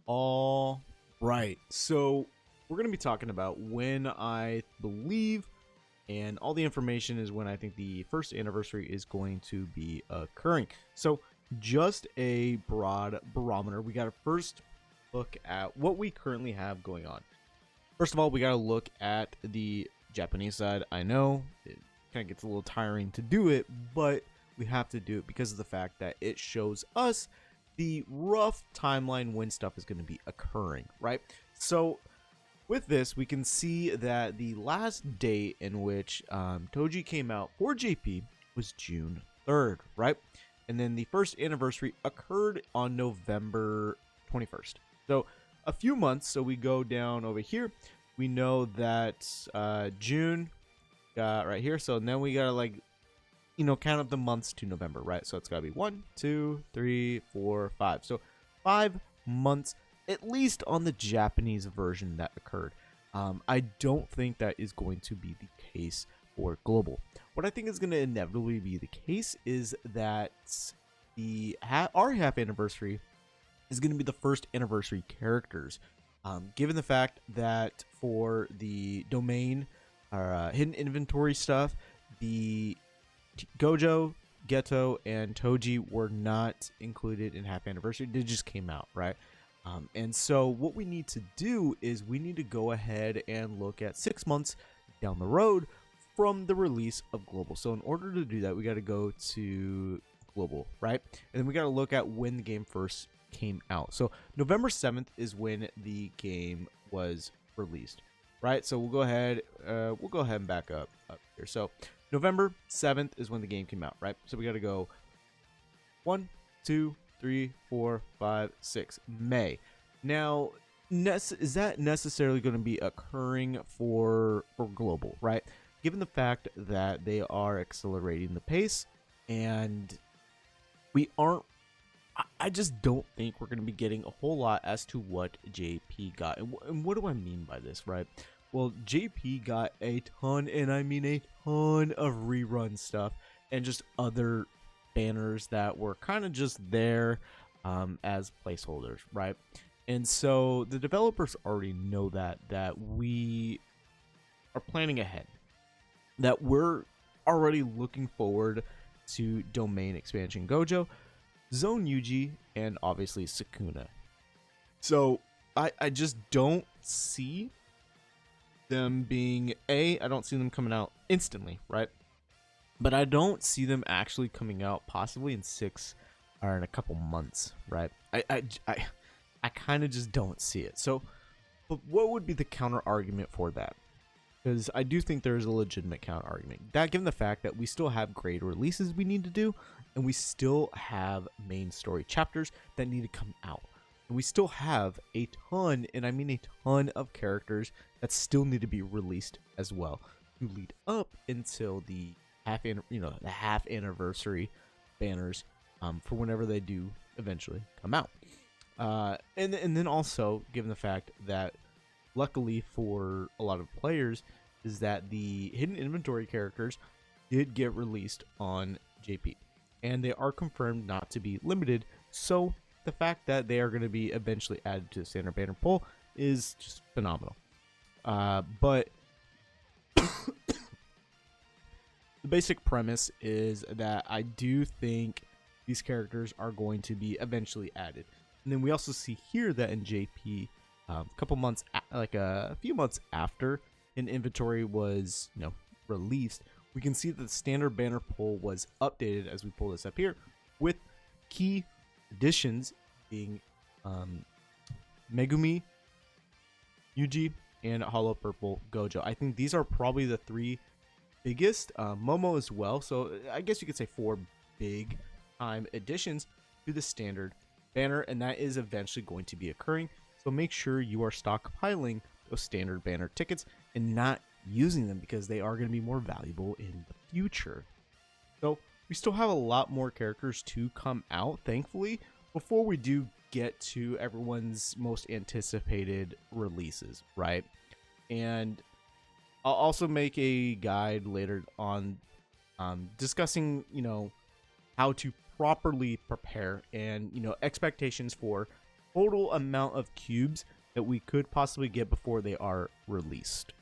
All right, so we're going to be talking about when I believe, and all the information is when I think the first anniversary is going to be occurring. So just a broad barometer. We got to first look at what we currently have going on. First of all, we got to look at the Japanese side. I know it kind of gets a little tiring to do it, but we have to do it because of the fact that it shows us the rough timeline when stuff is going to be occurring, right? So with this, we can see that the last date in which Toji came out for JP was June 3rd, right? And then the first anniversary occurred on November 21st. So a few months. So we go down over here. We know that June got right here. So then we got to count up the months to November, right? So it's got to be 1, 2, 3, 4, 5. So 5 months, at least on the Japanese version that occurred. I don't think that is going to be the case for global. What I think is going to inevitably be the case is that our half anniversary is going to be the first anniversary characters. Given the fact that for the domain or hidden inventory stuff, the Gojo, Geto, and Toji were not included in half anniversary. They just came out, right? And so what we need to do is we need to go ahead and look at 6 months down the road from the release of global. So in order to do that, we got to go to global, right? And then we got to look at when the game first came out. So November 7th is when the game was released, right? So we'll go ahead and back up here. So November 7th is when the game came out, right? So we got to go 1, 2, 3, 4, 5, 6. May. Now, is that necessarily going to be occurring for global, right? Given the fact that they are accelerating the pace, and we aren't, I just don't think we're going to be getting a whole lot as to what JP got. And what do I mean by this, right? Well, JP got a ton, and I mean a ton of rerun stuff and just other banners that were kind of just there as placeholders, right? And so the developers already know that we are planning ahead, that we're already looking forward to domain expansion Gojo, Zone Yuji, and obviously Sukuna. So I just don't see them being I don't see them coming out instantly, right? But I don't see them actually coming out possibly in 6 or in a couple months, right? I kind of just don't see it. So, but what would be the counter argument for that? Because I do think there is a legitimate counter argument. That given the fact that we still have grade releases we need to do, and we still have main story chapters that need to come out. And we still have a ton, and I mean a ton of characters that still need to be released as well to lead up until the half anniversary banners for whenever they do eventually come out. And then also, given the fact that luckily for a lot of players, is that the hidden inventory characters did get released on JP, and they are confirmed not to be limited. So the fact that they are going to be eventually added to the standard banner pool is just phenomenal. But the basic premise is that I do think these characters are going to be eventually added. And then we also see here that in JP, a few months after an inventory was released, we can see that the standard banner pool was updated, as we pull this up here, with key additions being Megumi, Yuji, and Hollow Purple Gojo. I think these are probably the 3 biggest, Momo as well. So I guess you could say 4 big time additions to the standard banner, and that is eventually going to be occurring. So make sure you are stockpiling those standard banner tickets and not using them, because they are going to be more valuable in the future. So we still have a lot more characters to come out, thankfully, before we do get to everyone's most anticipated releases, right? And I'll also make a guide later on discussing, how to properly prepare and, expectations for total amount of cubes that we could possibly get before they are released.